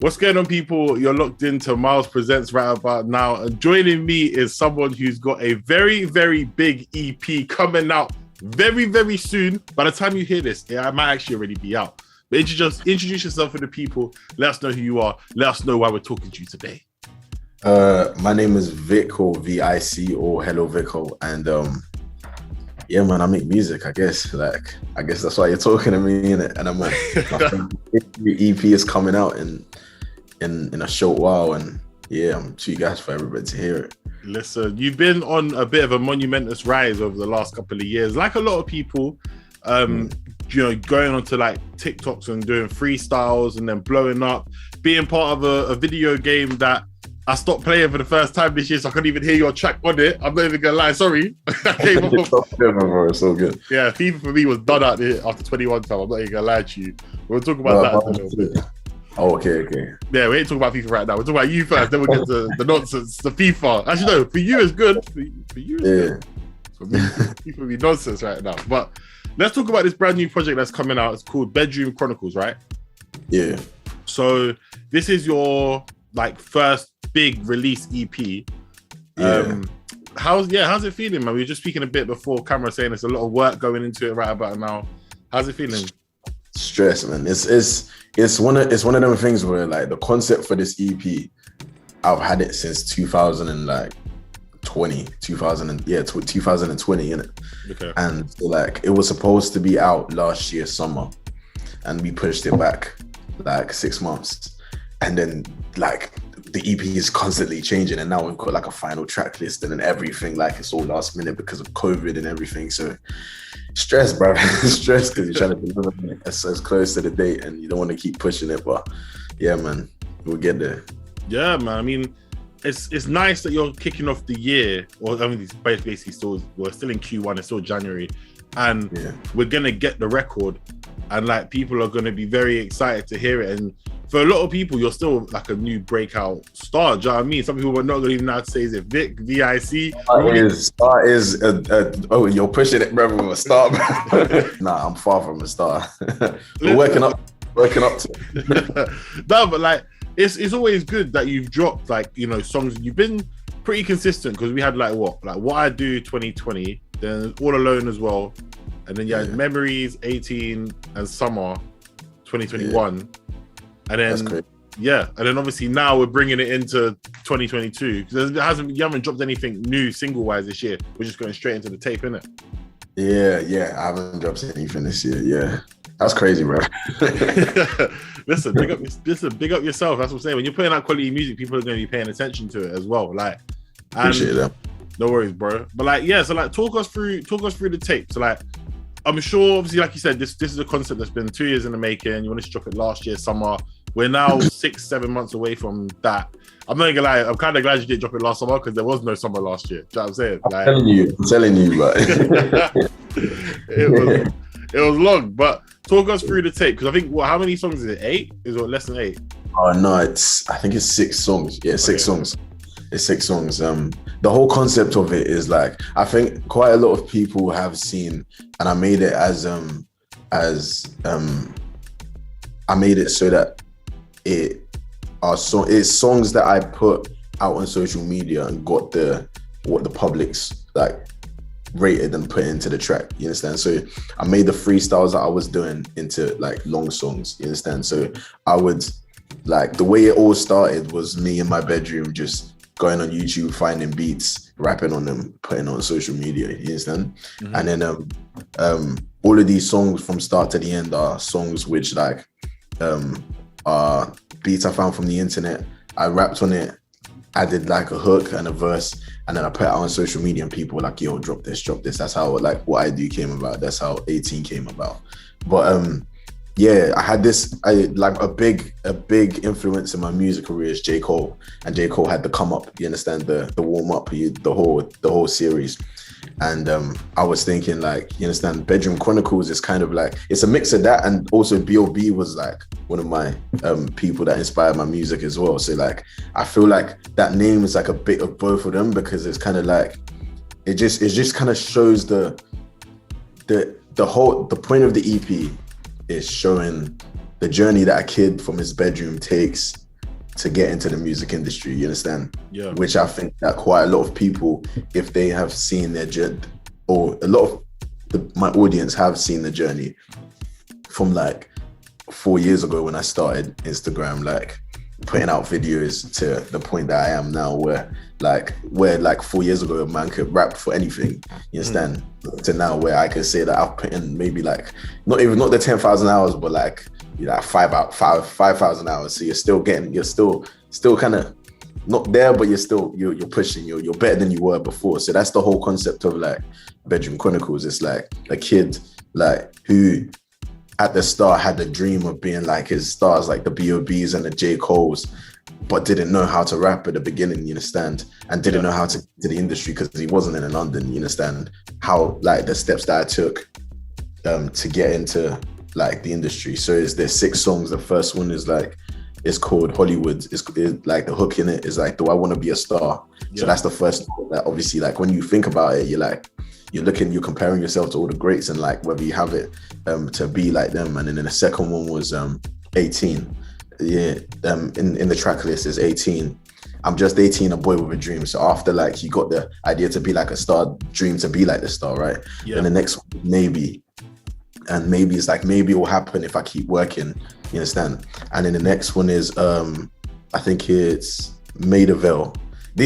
What's going on, people? You're locked into Myles Presents right about now. And joining me is someone who's got a very, very big EP coming out very, very soon. By the time you hear this, it might actually already be out. But introduce yourself to the people. Let us know who you are. Let us know why we're talking to you today. My name is Vic, or V.I.C, or Hello Vico, and yeah, man, I make music. I guess that's why you're talking to me, innit? And I'm like, my EP is coming out in a short while, and yeah, I'm too gassed for everybody to hear it. Listen, you've been on a bit of a monumentous rise over the last couple of years, like a lot of people. You know, going onto like TikToks and doing freestyles and then blowing up, being part of a video game that I stopped playing for the first time this year, so I couldn't even hear your track on it. I'm not even gonna lie, sorry. I came off. It's so good. Yeah, FIFA for me was done out there after 21 time. I'm not even gonna lie to you. We'll talk about that in a little bit. Oh, okay. Yeah, we ain't talking about FIFA right now. We're talking about you first, then we'll get to the nonsense, the FIFA. Actually, no, for you it's good. For you it's good. For me, FIFA would be nonsense right now. But let's talk about this brand new project that's coming out. It's called Bedroom Chronicles, right? Yeah. So this is your like first big release EP. Yeah. How's it feeling, man? We were just speaking a bit before camera saying there's a lot of work going into it right about now. How's it feeling? Stress, man. It's one of them things where like the concept for this EP, I've had it since 2020, innit? Okay. And like it was supposed to be out last year summer, and we pushed it back like 6 months, and then like the EP is constantly changing, and now we've got like a final track list and then everything, like it's all last minute because of COVID and everything. So stress, bro. Stress because you're trying to deliver it as close to the date and you don't want to keep pushing it, but yeah, man, we'll get there. Yeah, man. I mean, it's nice that you're kicking off the year, or I mean, it's basically we're still in Q1, it's still January, and we're gonna get the record, and like people are gonna be very excited to hear it. And for a lot of people, you're still like a new breakout star. Do you know what I mean? Some people are not gonna even know how to say, is it Vic, V.I.C? Star is oh, you're pushing it, brother, with a star. Nah, I'm far from a star. We're working up to it. No, but like it's always good that you've dropped like, you know, songs. You've been pretty consistent because we had like What I Do 2020, then All Alone as well, and then you had Memories 18 and Summer 2021, and then and then obviously now we're bringing it into 2022 because you haven't dropped anything new single wise this year. We're just going straight into the tape, innit? Yeah, I haven't dropped anything this year. Yeah, that's crazy, bro. Listen, big up yourself. That's what I'm saying. When you're putting out quality music, people are going to be paying attention to it as well. Like, appreciate that. No worries, bro. But like, yeah. So like, talk us through the tape. So like, I'm sure, obviously, like you said, this is a concept that's been 2 years in the making. You wanted to drop it last year summer. We're now 6-7 months away from that. I'm not gonna lie. I'm kind of glad you didn't drop it last summer because there was no summer last year. Do you know what I'm saying? Like, I'm telling you, but it was long. But talk us through the tape, because I think how many songs is it? 8? Is it less than 8? Oh no, I think it's 6 songs. Yeah, 6 songs. It's 6 songs. The whole concept of it is like, I think quite a lot of people have seen, and I made it I made it so that it's songs that I put out on social media and got what the public's like rated and put into the track. You understand? So I made the freestyles that I was doing into like long songs. You understand? So I would like, the way it all started was me in my bedroom just going on YouTube, finding beats, rapping on them, putting on social media. You understand? Mm-hmm. And then all of these songs from start to the end are songs which like are beats I found from the internet. I rapped on it, I did like a hook and a verse, and then I put it out on social media and people were like, yo, drop this. That's how like What I Do came about. That's how 18 came about. But yeah, I had a big influence in my music career is J. Cole, and J. Cole had the Come Up, you understand, the warm up, the whole series. And I was thinking, like, you understand, Bedroom Chronicles is kind of like, it's a mix of that, and also B.O.B was like one of my people that inspired my music as well. So like, I feel like that name is like a bit of both of them, because it's kind of like, it just kind of shows the point of the EP is showing the journey that a kid from his bedroom takes to get into the music industry, you understand? Yeah. Which I think that quite a lot of people, if they have seen their journey, or a lot of my audience have seen the journey from like 4 years ago when I started Instagram, like putting out videos to the point that I am now, where 4 years ago a man could rap for anything, you understand? To now where I can say that I've put in maybe like not the 10,000 hours, but like 5,000 hours. So you're still kind of not there, but you're pushing, you're better than you were before. So that's the whole concept of like Bedroom Chronicles. It's like a kid like who at the start had the dream of being like his stars, like the B.O.Bs and the J. Coles, but didn't know how to rap at the beginning, you understand? And didn't know how to get to the industry because he wasn't in London, you understand? How like the steps that I took to get into like the industry. So there's 6 songs. The first one is like, it's called Hollywood. It's like the hook in it is like, do I want to be a star? So that's the first one that obviously like when you think about it, you're comparing yourself to all the greats and like whether you have it to be like them. And then the second one was 18. Yeah, in the track list is 18. I'm just 18, a boy with a dream. So after like you got the idea to be like a star, dream to be like the star, right? Yeah. Then the next one, maybe. And maybe it's like, maybe it will happen if I keep working, you understand? And then the next one is, I think it's Made a Veil.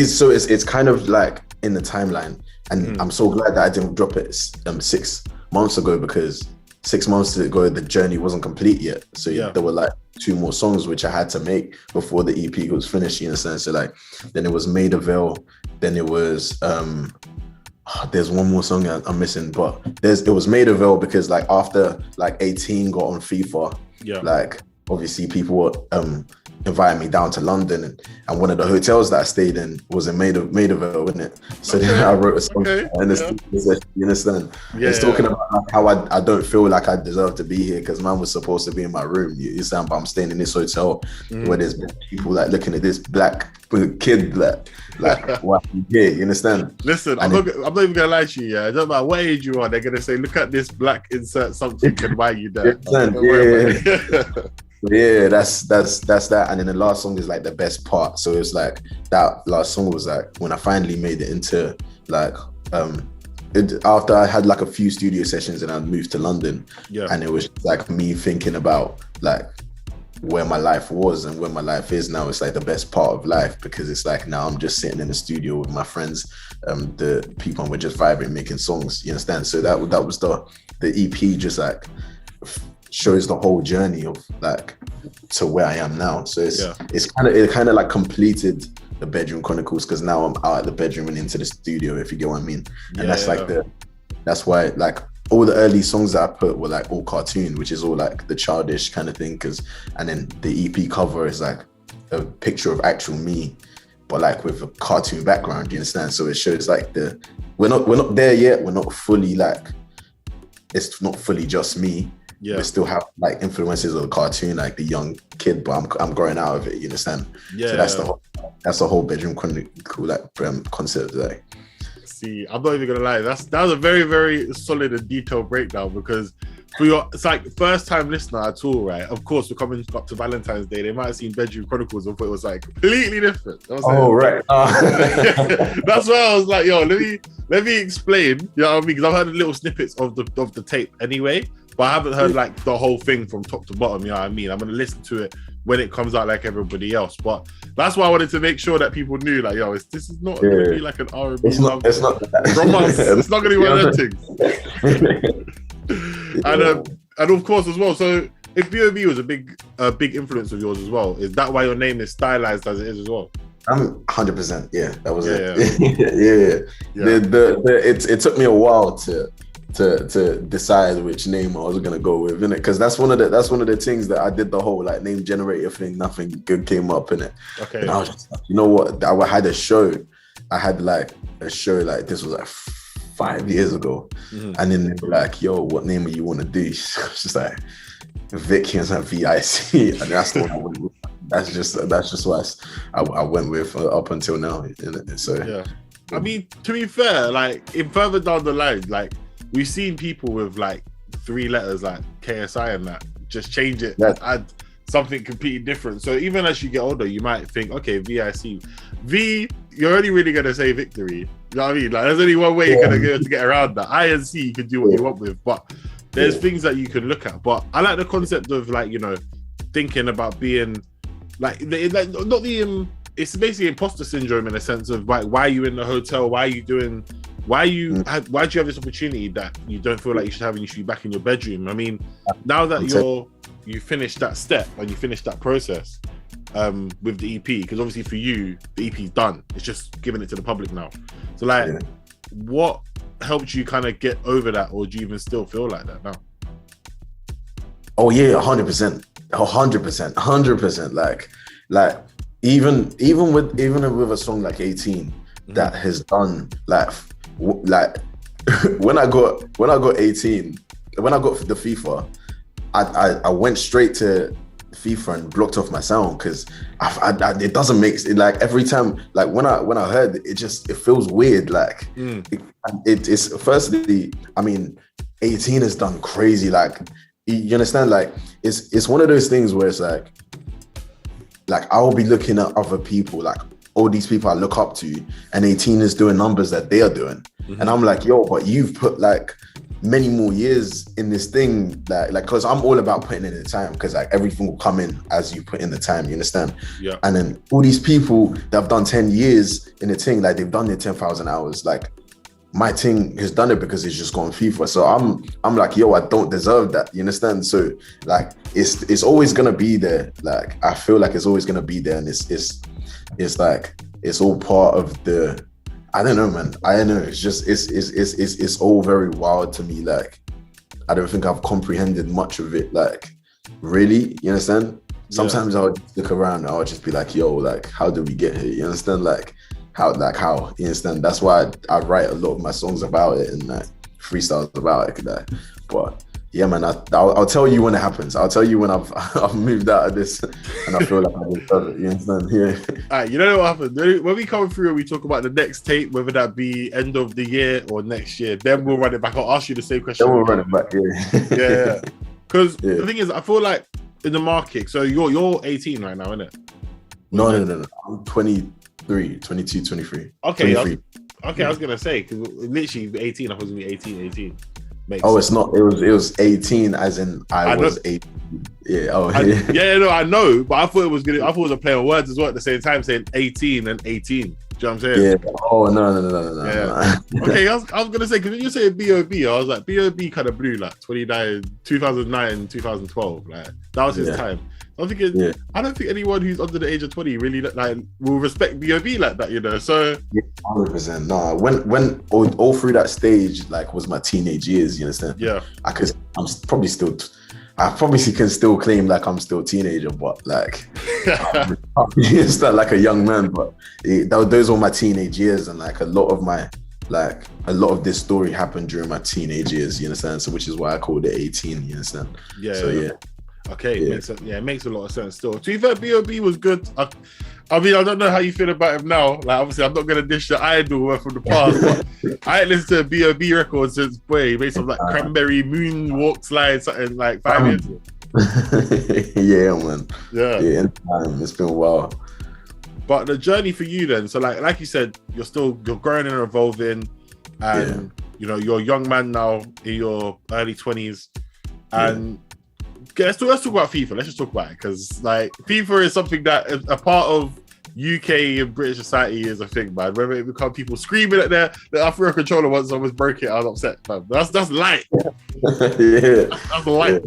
So it's kind of like in the timeline. And I'm so glad that I didn't drop it 6 months ago, because 6 months ago, the journey wasn't complete yet. So there were like 2 more songs which I had to make before the EP was finished, you understand? So like, then it was Made a Veil. Then it was, there's one more song I'm missing, but it was Made a Veil because like after like 18 got on FIFA, like obviously people were inviting me down to London, and one of the hotels that I stayed in was in Made a Veil, wasn't it? So then I wrote a song in the studio session, you understand? It's talking about like how I don't feel like I deserve to be here because man was supposed to be in my room, you understand? But I'm staying in this hotel where there's people like looking at this black kid like what you here, you understand? Listen, I'm not even gonna lie to you, it doesn't matter what age you are, they're gonna say, look at this black, insert something and why you there. Yeah, that's that. And then the last song is like the best part. So it's like that last song was like when I finally made it into like after I had like a few studio sessions and I moved to London, and it was like me thinking about like where my life was and where my life is now. It's like the best part of life, because it's like now I'm just sitting in the studio with my friends, the people, and we're just vibing, making songs, you understand? So that was the EP, just like shows the whole journey of like to where I am now. So it kind of like completed the Bedroom Chronicles, because now I'm out of the bedroom and into the studio, if you get what I mean. And that's why like all the early songs that I put were like all cartoon, which is all like the childish kind of thing, and then the EP cover is like a picture of actual me, but like with a cartoon background, you understand? So it shows like we're not there yet. We're not fully like, it's not fully just me. We still have like influences of the cartoon, like the young kid, but I'm growing out of it, you understand? So that's the whole Bedroom Chronicle like concept. Like, see, I'm not even gonna lie, that was a very, very solid and detailed breakdown, because it's like first time listener at all, right? Of course, we're coming up to Valentine's Day. They might have seen Bedroom Chronicles and thought it was like completely different. Right. That's why I was like, yo, let me explain. You know what I mean? Because I've heard little snippets of the tape anyway, but I haven't heard like the whole thing from top to bottom. You know what I mean? I'm gonna listen to it when it comes out like everybody else. But that's why I wanted to make sure that people knew, like, yo, this is not gonna be like an R&B. It's not romance. It's not gonna be one of them things. And of course as well. So if B.O.B was a big influence of yours as well, is that why your name is stylized as it is as well? I'm 100%. Yeah, that was it. It took me a while to decide which name I was gonna go with, innit? Because that's one of the things that I did the whole like name generator thing. Nothing good came up, innit? Okay. And I was just like, you know what? I had a show. I had like a show like this was like 5 years ago, and then they were like, "Yo, what name do you want to do?" It's just like V.I.C and V.I.C, and that's the one I went with. That's just what I went with up until now. So I mean, to be fair, like in further down the line, like we've seen people with like 3 letters like KSI and that just change it, add something completely different. So even as you get older, you might think, okay, V.I.C. V, you're only really gonna say victory. You know what I mean? Like, there's only one way you're gonna go to get around that. I and C, you can do what you want with, but there's things that you can look at. But I like the concept of, like, you know, thinking about being like not the it's basically imposter syndrome in a sense of, like, why are you in the hotel? Why do you have this opportunity that you don't feel like you should have, and you should be back in your bedroom? I mean, now that you finished that step and you finished that process with the EP, because obviously for you the EP's done, it's just giving it to the public now. So, like, what helped you kind of get over that, or do you even still feel like that now? Oh yeah, 100%, 100%. Like even with a song like 18 that has done like when I got 18, when I got the FIFA, I went straight to FIFA and blocked off my sound, because it doesn't make it, like, every time, like, when I heard it, it feels weird. Like it's firstly, I mean, 18 has done crazy. Like, you understand? Like, it's one of those things where it's like I'll be looking at other people, like all these people I look up to, and 18 is doing numbers that they are doing, and I'm like, yo, but you've put like many more years in this thing, like because I'm all about putting in the time, because like everything will come in as you put in the time, you understand? Yeah. And then all these people that have done 10 years in the thing, like, they've done their 10,000 hours. Like, my thing has done it because it's just gone FIFA. So I'm like, yo, I don't deserve that, you understand? So, like, it's always gonna be there. Like, I feel like it's always gonna be there, and it's like, it's all part of the, I don't know, man. I don't know. It's just, it's all very wild to me. Like, I don't think I've comprehended much of it. Like, really, you understand? Sometimes I'll just look around and I'll just be like, yo, like, how did we get here? You understand? Like, how, you understand? That's why I write a lot of my songs about it, and like freestyles about it. Like, but yeah, man, I'll tell you when it happens. I'll tell you when I've moved out of this and I feel like I deserve it. You understand? Yeah. All right, you know what happened? When we come through and we talk about the next tape, whether that be end of the year or next year, then we'll run it back. I'll ask you the same question. Then we'll run it back. Yeah. Yeah. Because the thing is, I feel like in the market. So you're 18 right now, isn't it? No. I'm 23, 22, 23. Okay. 23. I was gonna say, because literally 18. I was gonna be 18. Makes sense. It's not. It was 18, as in I was 18. Yeah. No, I know, but I thought it was good. I thought it was a play on words as well at the same time, saying 18 and 18. Do you know what I'm saying? Yeah. Oh no. Yeah. Okay, I was gonna say, because when you say B.O.B, I was like, B.O.B kind of blew like 2009, 2012. Like, that was his time. I'm thinking, I don't think anyone who's under the age of 20 really like will respect B.O.B like that, you know. So 100%. No, when all through that stage, like, was my teenage years. You understand? Yeah. I'm probably still. I probably can still claim like I'm still a teenager, but like, it's not like a young man. But those were my teenage years, and like a lot of this story happened during my teenage years. You understand? So, which is why I called it 18. You understand? Yeah. So yeah. Okay, it makes a lot of sense still. To be fair, B.O.B was good. I mean, I don't know how you feel about him now. Like, obviously, I'm not going to dish the idol from the past, but I ain't listened to B.O.B records since, he made some like Cranberry Moonwalk Slide, something like 5 years ago. Yeah, man. Yeah. It's been a while. But the journey for you then, so like you said, you're growing and evolving, and you know, you're a young man now in your early 20s, and let's talk about FIFA. Let's just talk about it, because like FIFA is something that is a part of UK and British society is a thing, man. Whether it become people screaming at their Africa controller once someone's broke it, I was upset, man. That's light. That's light.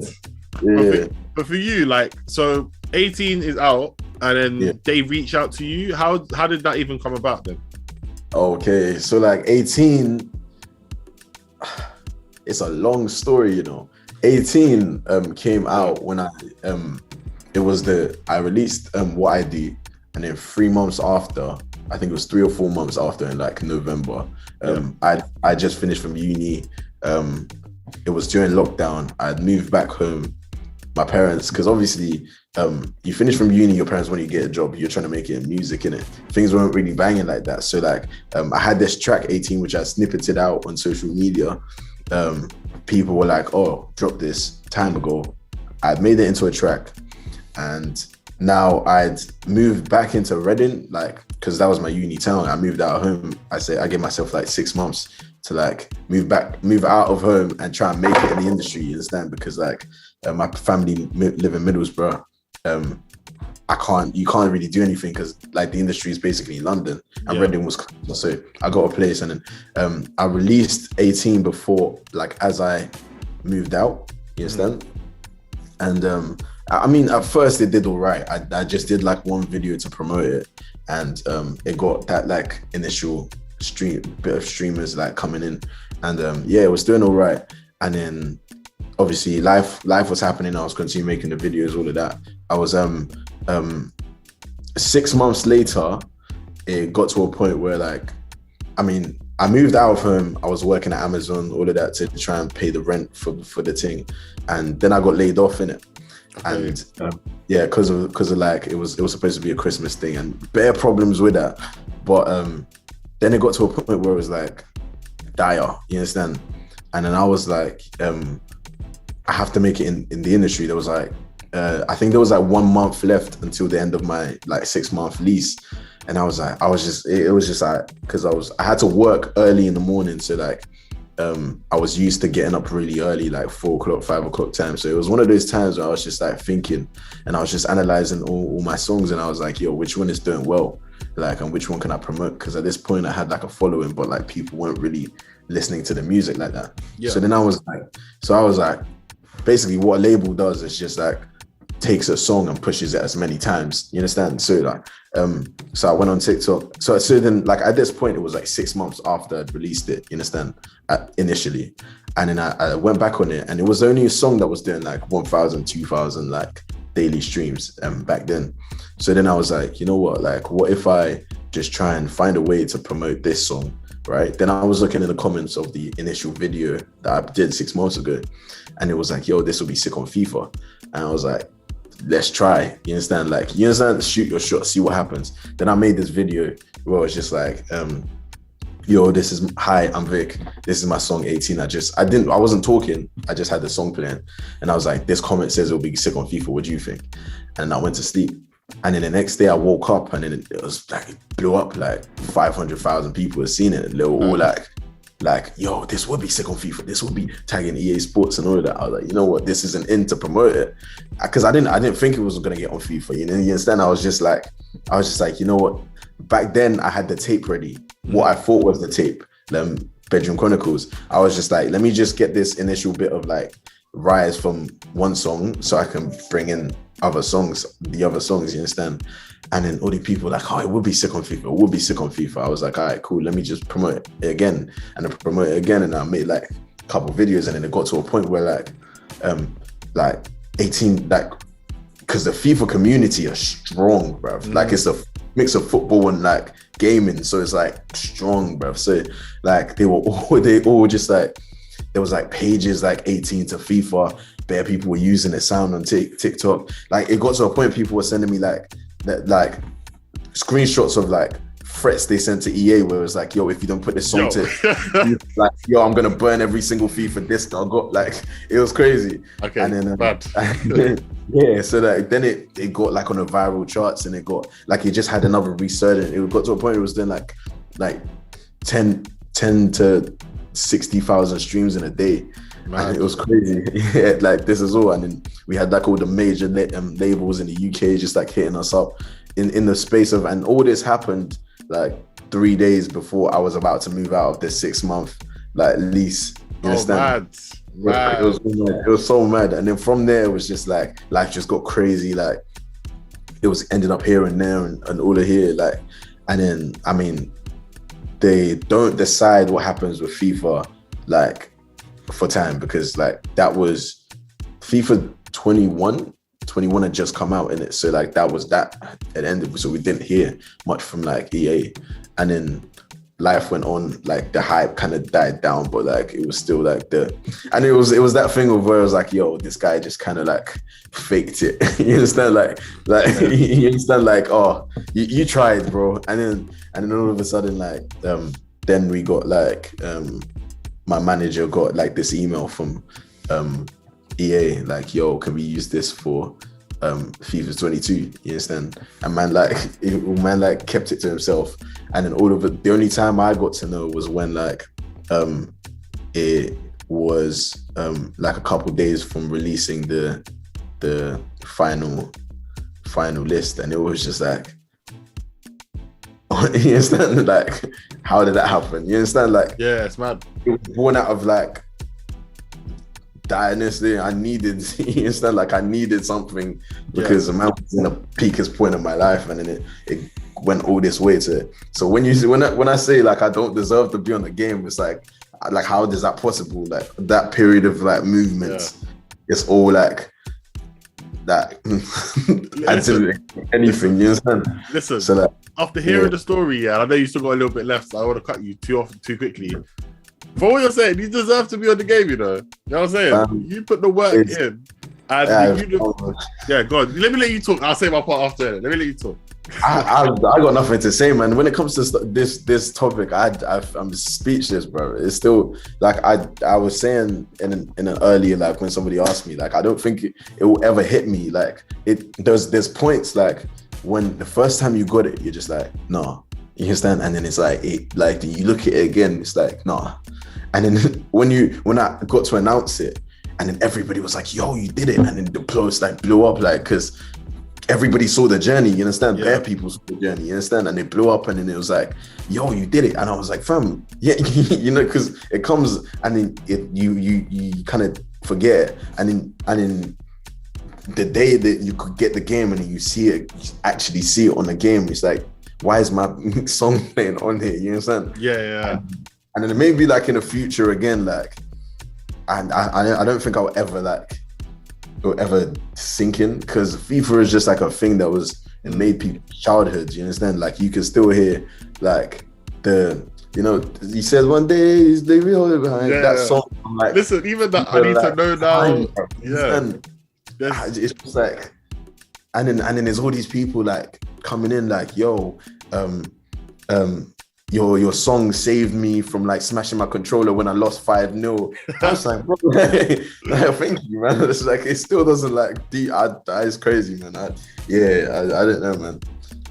Yeah. But for you, like, so 18 is out, and then they reach out to you. How did that even come about then? Okay, so like 18, it's a long story, you know. 18 came out when I released What I Do, and then 3 months after, I think it was 3 or 4 months after, in like November, I just finished from uni. It was during lockdown. I'd moved back home. My parents, because obviously you finish from uni, your parents want you to get a job, you're trying to make it in music, innit? Things weren't really banging like that. So like I had this track 18, which I snippeted out on social media. People were like, oh, dropped this time ago. I made it into a track, and now I'd moved back into Reading, like, because that was my uni town. I moved out of home. I gave myself like 6 months to like move out of home and try and make it in the industry, you understand? Because like my family live in Middlesbrough. You can't really do anything because like the industry is basically London, and Reading was close. So I got a place, and then I released 18 before, like, as I moved out, you understand? And I mean, at first it did all right. I just did like one video to promote it, and it got that like initial bit of streamers like coming in, and it was doing all right. And then obviously life was happening. I was continuing making the videos, all of that. I was 6 months later, it got to a point where like, I mean, I moved out of home. I was working at Amazon, all of that, to try and pay the rent for the thing, and then I got laid off in it. Okay. And because of like it was supposed to be a Christmas thing, and bare problems with that. But then it got to a point where it was like dire, you understand? And then I was like, I have to make it in the industry. There was like, I think there was like 1 month left until the end of my like 6 month lease. And it was just like, because I had to work early in the morning. So like, I was used to getting up really early, like 4 o'clock, 5 o'clock time. So it was one of those times where I was just like thinking, and I was just analyzing all my songs, and I was like, yo, which one is doing well? Like, and which one can I promote? Because at this point I had like a following, but like people weren't really listening to the music like that. Yeah. So then I was like, basically what a label does is just like takes a song and pushes it as many times, you understand? So like, so I went on TikTok. So then like at this point, it was like 6 months after I'd released it, you understand? Initially. And then I went back on it, and it was only a song that was doing like 1,000, 2,000 like daily streams back then. So then I was like, you know what? Like, what if I just try and find a way to promote this song, right? Then I was looking in the comments of the initial video that I did 6 months ago, and it was like, yo, this will be sick on FIFA. And I was like, let's try, you understand? Like, you understand? Shoot your shot, see what happens. Then I made this video where it's just like, yo, hi, I'm Vic. This is my song 18. I wasn't talking. I just had the song playing. And I was like, this comment says it'll be sick on FIFA. What do you think? And I went to sleep. And then the next day I woke up, and then it was like, it blew up. Like 500,000 people had seen it. And they were all like, yo, this would be sick on FIFA. This would be tagging EA Sports and all of that. I was like, you know what? This isn't in to promote it. Because I didn't think it was going to get on FIFA. You know, you understand? I was just like, you know what? Back then I had the tape ready. What I thought was the tape, Bedroom Chronicles. I was just like, let me just get this initial bit of like rise from one song so I can bring in the other songs, you understand? And then all the people like, oh, it would be sick on FIFA. I was like, all right, cool. Let me just promote it again, and then promote it again. And I made like a couple of videos, and then it got to a point where like 18, like, because the FIFA community are strong, bruv. Like, it's a mix of football and like gaming, so it's like strong, bruv. So like they all just like, there was like pages like 18 to FIFA. Bare people were using the sound on TikTok. Like, it got to a point people were sending me like screenshots of like threats they sent to EA, where it was like, yo, if you don't put this song to like, yo, I'm gonna burn every single FIFA disc I got. Like, it was crazy. Okay. And then yeah, so like then it got like on the viral charts, and it got like, it just had another resurgence. It got to a point where it was doing like 10 to 60,000 streams in a day. And it was crazy. Yeah, like, this is all. And then we had like all the major labels in the UK just like hitting us up in the space of, and all this happened like 3 days before I was about to move out of this 6 month like lease. You understand? Mad. It was so mad. And then from there, it was just like, life just got crazy. Like, it was ended up here and there and all of here. Like, and then, I mean, they don't decide what happens with FIFA like for time, because like that was FIFA 21 had just come out in it. So like that was that it ended. So we didn't hear much from like EA, and then life went on. Like, the hype kind of died down, but like it was still like and it was that thing of where it was like, yo, this guy just kind of like faked it. You understand? Like you understand? Like, oh, you tried, bro. And then all of a sudden, like then we got like my manager got like this email from EA, like, yo, can we use this for FIFA 22. You understand? And man like kept it to himself. And then all of it, the only time I got to know was when like it was like a couple days from releasing the final list, and it was just like, you understand? Like, how did that happen? You understand? Like, yeah, it's mad. It was born out of like dynasty. I needed, you understand? Like, I needed something because the man was in the peakest point of my life, and then it went all this way to it. So when I say like I don't deserve to be on the game, it's like how is that possible? Like that period of like movement, it's all like that. Anything, you understand? Listen, so like, after hearing the story, I know you still got a little bit left, so I want to cut you too quickly. For what you're saying, you deserve to be on the game, you know? You know what I'm saying? You put the work in. And go on. Let me let you talk. I'll say my part after it. Let me let you talk. I got nothing to say, man. When it comes to this topic, I'm speechless, bro. It's still like I was saying in an earlier, like when somebody asked me, like I don't think it will ever hit me. Like there's points like when the first time you got it, you're just like, nah, you understand? And then it's like you look at it again, it's like, nah. And then when I got to announce it, and then everybody was like, yo, you did it. And then the place like blew up, like, because everybody saw the journey, you understand? Bare people saw the journey, you understand? And it blew up, and then it was like, yo, you did it. And I was like, fam, yeah, you know, because it comes, and then you kind of forget it. And then the day that you could get the game and then you actually see it on the game, it's like, why is my song playing on here? You understand? Yeah. And then maybe like in the future again, like, and I don't think I'll ever sink in, because FIFA is just like a thing that was, it made people's childhoods, you understand? Like you can still hear like you said one day they real behind that song. Like, listen, even that I need to know now. It's just like, and then there's all these people like coming in like, yo, your song saved me from like smashing my controller when I lost 5-0. I was like, bro, like, thank you, man. It's like, it still doesn't like that is crazy, man. I don't know, man.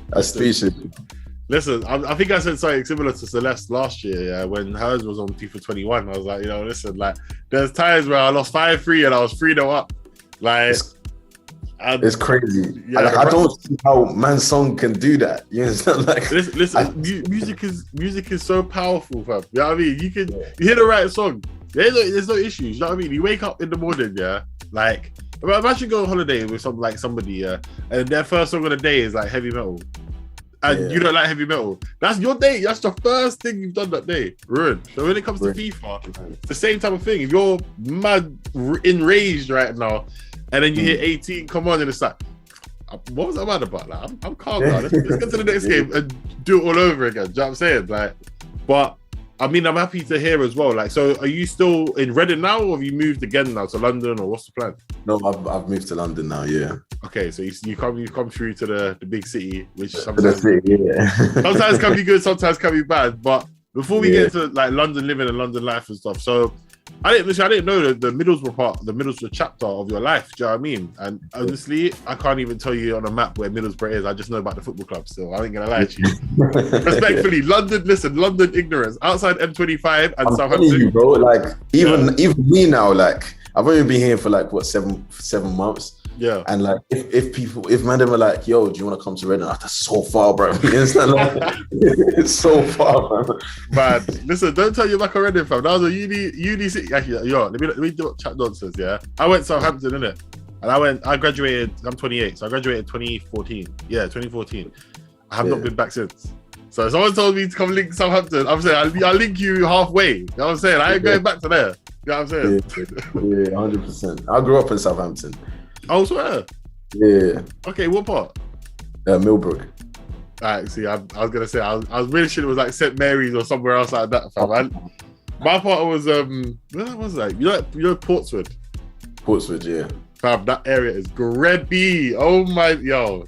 That's speechless. Listen, I think I said something similar to Celeste last year, when hers was on FIFA 21. I was like, listen, like there's times where I lost 5-3 and I was 3-0 up. Like, it's crazy. I don't see how man's song can do that. You understand? Like, listen, music is so powerful, fam. You know what I mean? You hear the right song. There's no issues. You know what I mean? You wake up in the morning, like imagine going on holiday with somebody, and their first song of the day is like heavy metal, and you don't like heavy metal. That's your day. That's the first thing you've done that day. Ruined. So when it comes to FIFA, it's the same type of thing. If you're mad enraged right now, and then you hear 18 come on, and it's like, what was I mad about? Like, I'm calm now. Let's get to the next game and do it all over again. Do you know what I'm saying? Like, but I mean, I'm happy to hear as well. Like, so are you still in Reading now, or have you moved again now to London, or what's the plan? No, I've moved to London now. Yeah. Okay, so you come through to the big city, which sometimes can be good, sometimes can be bad. But before we get into like London living and London life and stuff, so I didn't know the Middlesbrough chapter of your life. Do you know what I mean? And honestly, I can't even tell you on a map where Middlesbrough is. I just know about the football club still. I ain't gonna lie to you. Respectfully, London ignorance. Outside M25 and Southampton. You, bro, like even me now, like I've only been here for like what 7 months. Yeah. And like if man them are like, yo, do you want to come to Reading? That's so far, bro. You understand? Like, it's so far, bro. Man, listen, don't tell you back on Reading, fam. That was a uni city. Actually, yo, let me do chat nonsense, yeah. I went to Southampton, innit? And I graduated, I'm 28, so I graduated 2014. Yeah, 2014. I have not been back since. So someone told me to come link Southampton. I'm saying I'll link you halfway. You know what I'm saying? I ain't going back to there. You know what I'm saying? Yeah, 100%. I grew up in Southampton. Oh, swear? Yeah. Okay, what part? Millbrook. Alright, see, I was gonna say I was really sure it was like St. Mary's or somewhere else like that, fam. My part was where was that? You know Portswood? Portswood, yeah. Fam, that area is grebby. Oh my,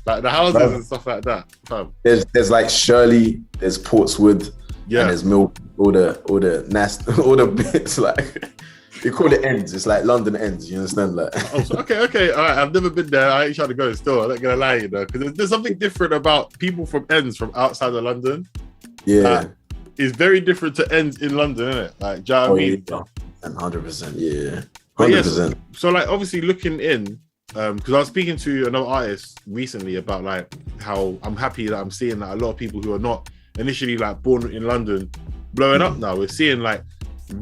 like the houses and stuff like that, fam. There's like Shirley, there's Portswood, and there's Millbrook, all the bits like. They call it ends. It's like London ends. You understand? Like, Oh, so, okay. All right, I've never been there. I ain't trying to go still. I'm not gonna lie, because there's something different about people from ends from outside of London. Yeah, it's very different to ends in London, isn't it? Like, do you know what I mean? 100%. Yeah, 100%. So, like, obviously, looking in, because I was speaking to another artist recently about like how I'm happy that I'm seeing that a lot of people who are not initially like born in London blowing up now. We're seeing like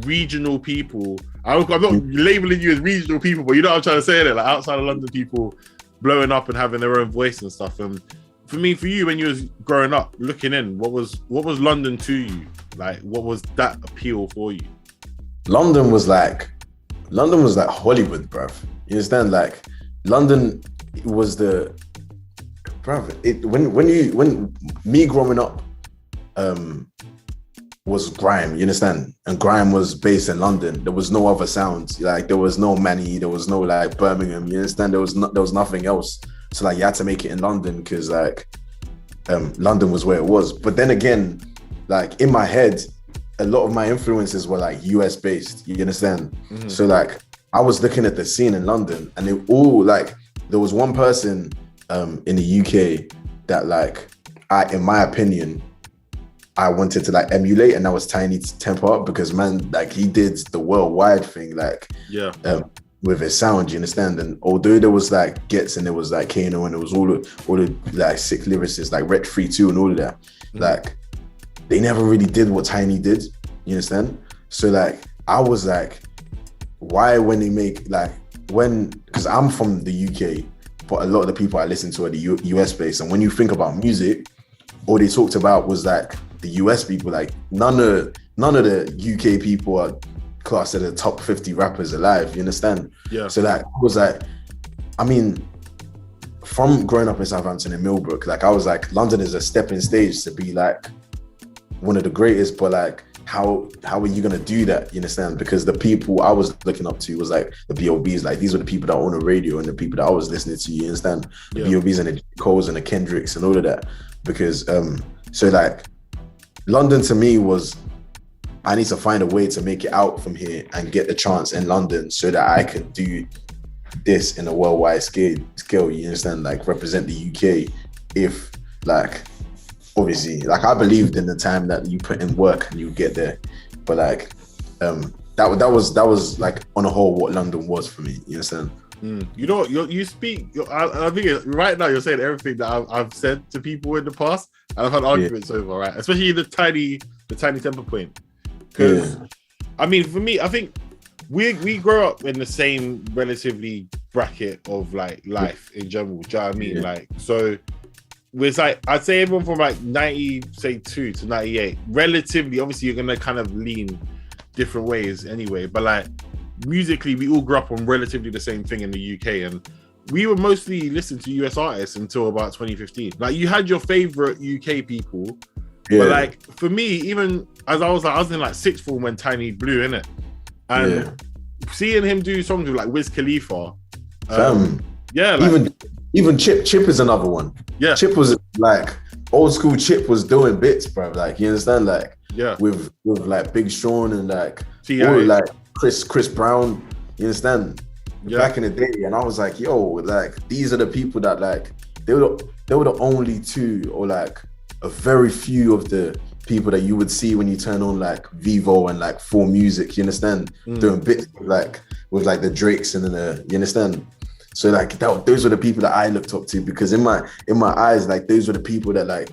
regional people. I'm not labeling you as regional people, but you know what I'm trying to say there, like outside of London people blowing up and having their own voice and stuff. And for you, when you was growing up, looking in, what was London to you? Like, what was that appeal for you? London was like Hollywood, bruv. You understand? Like, London was the bruv. When me growing up, was grime, you understand? And grime was based in London. There was no other sounds. Like, there was no Manny, there was no like Birmingham, you understand? There was nothing else. So like, you had to make it in London because like London was where it was. But then again, like in my head, a lot of my influences were like US based, you understand? Mm-hmm. So like, I was looking at the scene in London and it all like, there was one person in the UK that like, in my opinion, I wanted to like emulate, and that was Tiny Temper, because man, like he did the worldwide thing, like with his sound, you understand? And although there was like Gets and there was like Kano and there was all the like sick lyricists like Ret 3-2 and all of that, like they never really did what Tiny did, you understand? So like I was like, why when they make like because I'm from the UK, but a lot of the people I listen to are the US based, and when you think about music, all they talked about was like the US people. Like none of the UK people are classed as the top 50 rappers alive, you understand? Yeah. So like I was like, I mean, from growing up in Southampton and Millbrook, like I was like, London is a stepping stage to be like one of the greatest, but like how are you gonna do that, you understand? Because the people I was looking up to was like the B.O.Bs, like these were the people that were on the radio and the people that I was listening to, you understand? The B.O.Bs and the Coles and the Kendricks and all of that. Because so like London to me was, I need to find a way to make it out from here and get the chance in London so that I can do this in a worldwide scale, you understand? Like represent the UK. If like, obviously, like I believed in the time that you put in work and you get there, but like that was like on a whole what London was for me, you understand? You know, you speak. I think right now you're saying everything that I've said to people in the past, and I've had arguments over, right? Especially the tiny temper point. Because I mean, for me, I think we grow up in the same relatively bracket of like life in general. Do you know what I mean? Like, so it's like I'd say everyone from like 92 to 98, relatively. Obviously, you're gonna kind of lean different ways anyway, but like musically, we all grew up on relatively the same thing in the UK, and we were mostly listening to US artists until about 2015. Like, you had your favorite UK people, but like for me, even as I was in like sixth form when Tiny blew in it, and seeing him do songs with like Wiz Khalifa, like, even Chip is another one. Yeah, Chip was like old school. Chip was doing bits, bro. Like, you understand? Like, with like Big Sean and like all like Chris Brown, you understand? Back in the day, and I was like, yo, like these are the people that like they were the only two, or like a very few of the people that you would see when you turn on like Vivo and like 4Music, you understand? Doing bits with like the Drakes and the, you understand? So like those were the people that I looked up to, because in my eyes, like those were the people that like,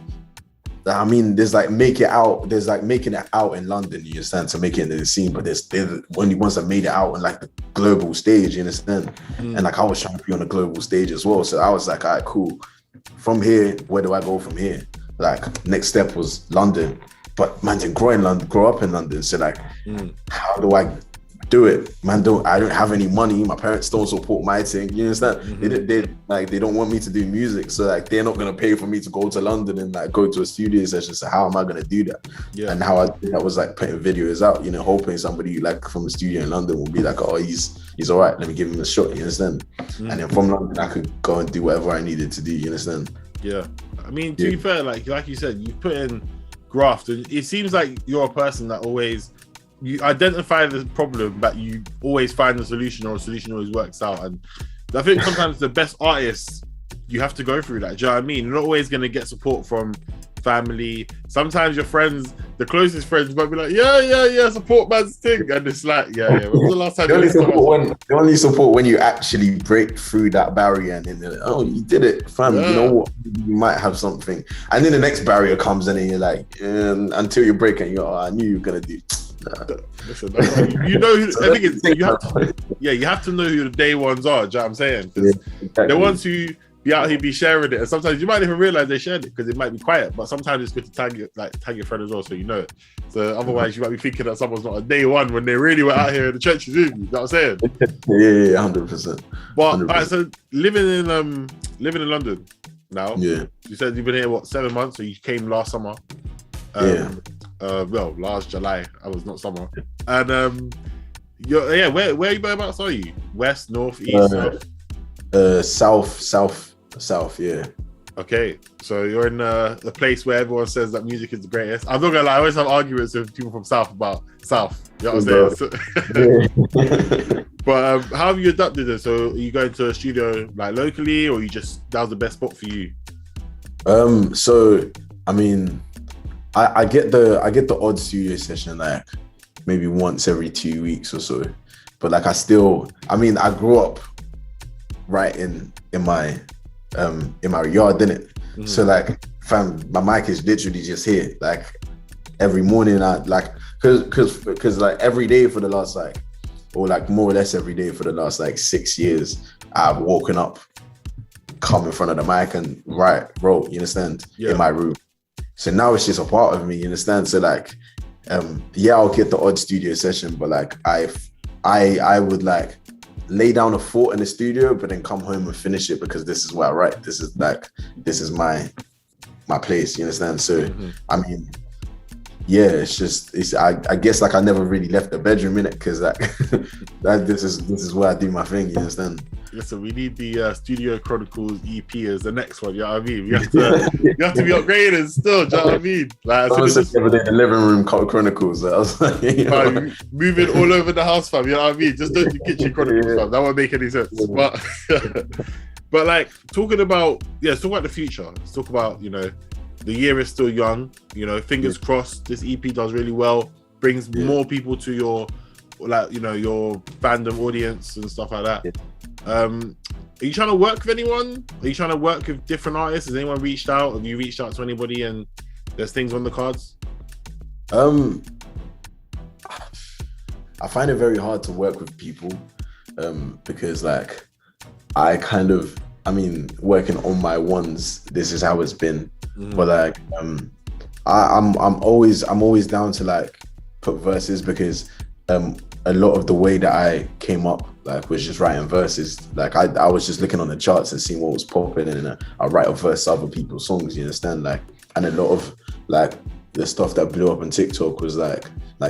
I mean, there's like making it out in London, you understand, to make it into the scene, but there's only ones that made it out on like the global stage, you understand? And like I was trying to be on the global stage as well. So I was like, all right, cool. From here, where do I go from here? Like next step was London, but man didn't grow up in London. So like, how do I do it? Man, I don't have any money. My parents don't support my thing. You understand? They don't want me to do music, so like they're not gonna pay for me to go to London and like go to a studio session. So how am I gonna do that? And how I did that was like putting videos out, you know, hoping somebody like from a studio in London will be like, oh, he's all right, let me give him a shot, you understand? And then from London I could go and do whatever I needed to do, you understand? Yeah, I mean, to be fair, like you said, you put in graft, and it seems like you're a person that always you identify the problem, but you always find the solution, or a solution always works out. And I think sometimes the best artists, you have to go through that. Do you know what I mean? You're not always going to get support from family. Sometimes your friends, the closest friends, might be like, yeah, support man's thing. And it's like, yeah. When was the last time they only support when you actually break through that barrier, and then they're like, oh, you did it, fam. Yeah. You know what? You might have something. And then the next barrier comes in, and you're like, until you break it, I knew you were going to do. Nah. Listen, you know, I think it's, you have to know who the day ones are. Do you know what I'm saying? Yeah, exactly. The ones who be out here be sharing it, and sometimes you might even realize they shared it because it might be quiet. But sometimes it's good to tag your friend as well, so you know it. So otherwise, you might be thinking that someone's not a day one when they really were out here in the trenches with you. You know what I'm saying? Yeah, 100%. But 100%. Right, so living in London now. Yeah. You said you've been here 7 months, so you came last summer. Well, last July. I was not summer. And where whereabouts are you? West, north, east, south? South, yeah. Okay, so you're in the place where everyone says that music is the greatest. I'm not gonna lie, I always have arguments with people from South about South. You know what I'm saying? Yeah. But how have you adapted it? So are you going to a studio like locally, or that was the best spot for you? So I mean, I get the odd studio session like maybe once every 2 weeks or so, but like I grew up right in my yard, didn't it? Mm-hmm. So like, fam, my mic is literally just here. Like every morning, I like, cause like every day for the last or more or less every day for the last 6 years, I've woken up, come in front of the mic and wrote, you understand, in my room. So now it's just a part of me, you understand? So like, I'll get the odd studio session, but like I would like lay down a thought in the studio, but then come home and finish it because this is where I write. This is my place, you understand? So I mean, yeah, I guess like I never really left the bedroom in it because like this is where I do my thing, you understand? Listen, we need the Studio Chronicles EP as the next one. You know what I mean? We have to be upgraded still. Do you know what I mean? Like, the living room chronicles. I was like, moving all over the house, fam. You know what I mean? Just don't do kitchen chronicles, fam. That won't make any sense. Yeah. But like talking about the future. Let's talk about the year is still young. Fingers crossed. This EP does really well. Brings more people to your your fandom audience and stuff like that. Yeah. Are you trying to work with anyone? Are you trying to work with different artists? Has anyone reached out? Have you reached out to anybody and there's things on the cards? I find it very hard to work with people because like working on my ones, this is how it's been. But like I'm always down to like put verses because a lot of the way that I came up was just writing verses. Like I was just looking on the charts and seeing what was popping, and I write a verse to other people's songs, you understand? And a lot of the stuff that blew up on TikTok was like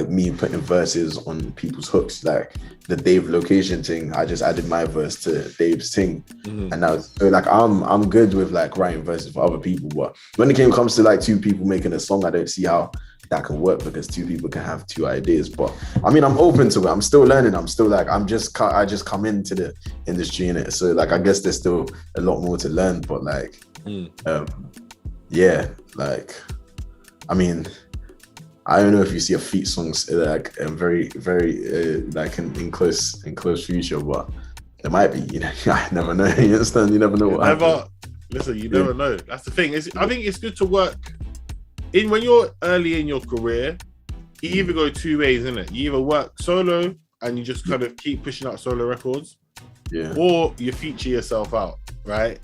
me putting verses on people's hooks, like the Dave location thing. I just added my verse to Dave's thing, and now I'm good with writing verses for other people. But when it comes to two people making a song, I don't see how that can work because two people can have two ideas. But I mean, I'm open to it. I'm still learning. I'm still I just come into the industry in it. So I guess there's still a lot more to learn. But I mean, I don't know if you see a feat songs very, very in close future, but there might be. I never know. You understand? You never know what happens. Listen, you never know. That's the thing. I think it's good to work. When you're early in your career, you either go two ways, innit? You either work solo and you just kind of keep pushing out solo records, or you feature yourself out, right?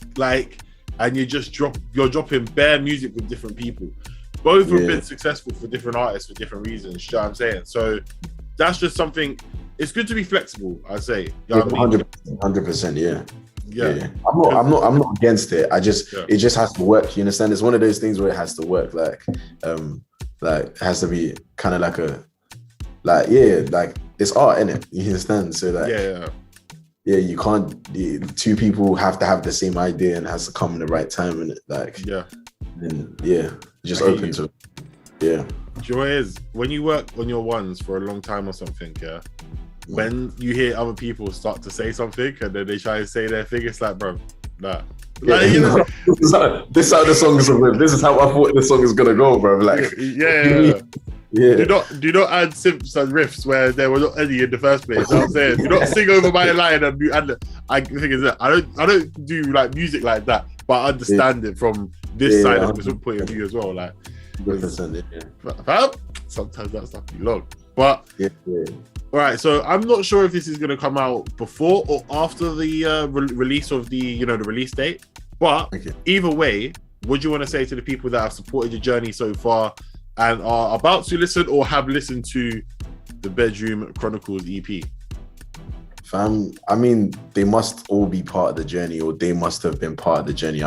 And you're dropping bare music with different people. Both have been successful for different artists for different reasons. You know what I'm saying? So that's just something. It's good to be flexible, I'd say. You know what I mean? 100%, yeah. Yeah. I'm not against it. It just has to work. You understand? It's one of those things where it has to work. It has to be kind of it's art, innit? You understand? So you can't. Two people have to have the same idea and it has to come in the right time, innit? Just open to it. Yeah. you know what it is? When you work on your ones for a long time or something, yeah, when you hear other people start to say something and then they try to say their thing, it's like, bro, nah. Like, you know, this is how the song is. This is how I thought the song is gonna go, bro. Like, yeah. Do not add simps and riffs where there were not any in the first place. You know what I'm saying? Do not sing over my line and I think is that I don't do like music like that, but I understand it from this side of the point of view as well. Like, 100%, sometimes that stuff be long, but all right. So I'm not sure if this is going to come out before or after the release of the the release date. But either way, what do you want to say to the people that have supported your journey so far and are about to listen or have listened to the Bedroom Chronicles EP? Fam, I mean, they must all be part of the journey, or they must have been part of the journey.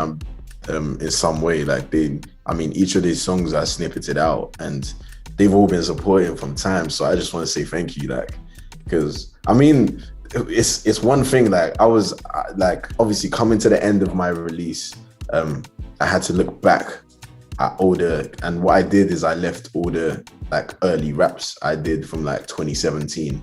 In some way, like each of these songs I snippeted out, and they've all been supporting from time. So I just want to say thank you, like, because I mean, it's one thing. Like, I was like, obviously coming to the end of my release, I had to look back at older, and what I did is I left all the like early raps I did from like 2017.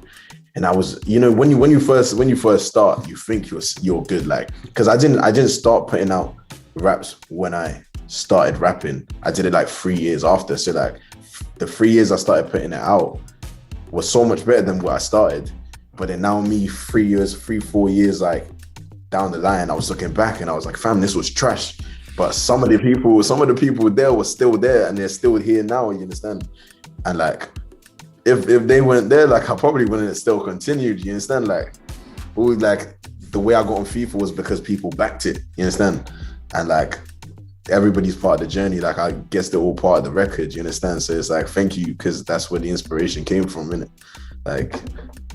And I was, when you first start, you think you're good, like, because I didn't start putting out raps when I started rapping. I did it like 3 years after. So like the 3 years I started putting it out was so much better than what I started. But then now me 4 years like down the line, I was looking back and I was like, fam, this was trash. But some of the people there were still there, and they're still here now, you understand? And like, if they weren't there, like, I probably wouldn't have still continued, you understand? Like, the way I got on FIFA was because people backed it, you understand? And like, everybody's part of the journey. Like, I guess they're all part of the record, you understand? So it's like, thank you, because that's where the inspiration came from, innit? Like,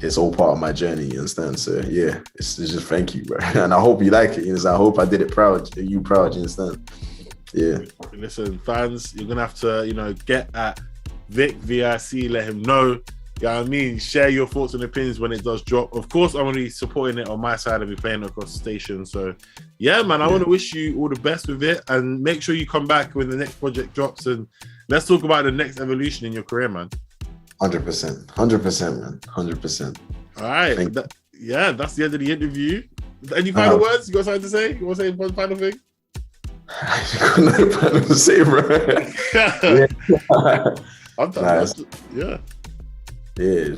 it's all part of my journey, you understand? So yeah, it's just thank you, bro. And I hope you like it, you understand? I hope I did it proud, you understand? Yeah. Listen, fans, you're gonna have to, get at Rapper V.I.C, let him know. You know what I mean? Share your thoughts and opinions when it does drop. Of course, I'm going to be supporting it on my side. I'll be playing it across the station. So, yeah, man, I want to wish you all the best with it. And make sure you come back when the next project drops. And let's talk about the next evolution in your career, man. 100%. 100%, man. 100%. All right. That's the end of the interview. Any final words? You got something to say? You want to say one final thing? I got nothing final to say, bro. I'm done. Yeah. Yeah,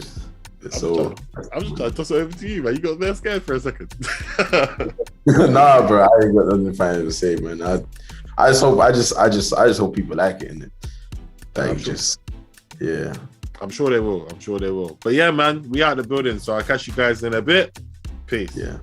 so I'm just trying to toss it over to you, man. You got very scared for a second. Nah, bro, I ain't got nothing final to say, man. I just hope people like it, and yeah. I'm sure they will. But yeah, man, we out the building, so I'll catch you guys in a bit. Peace. Yeah.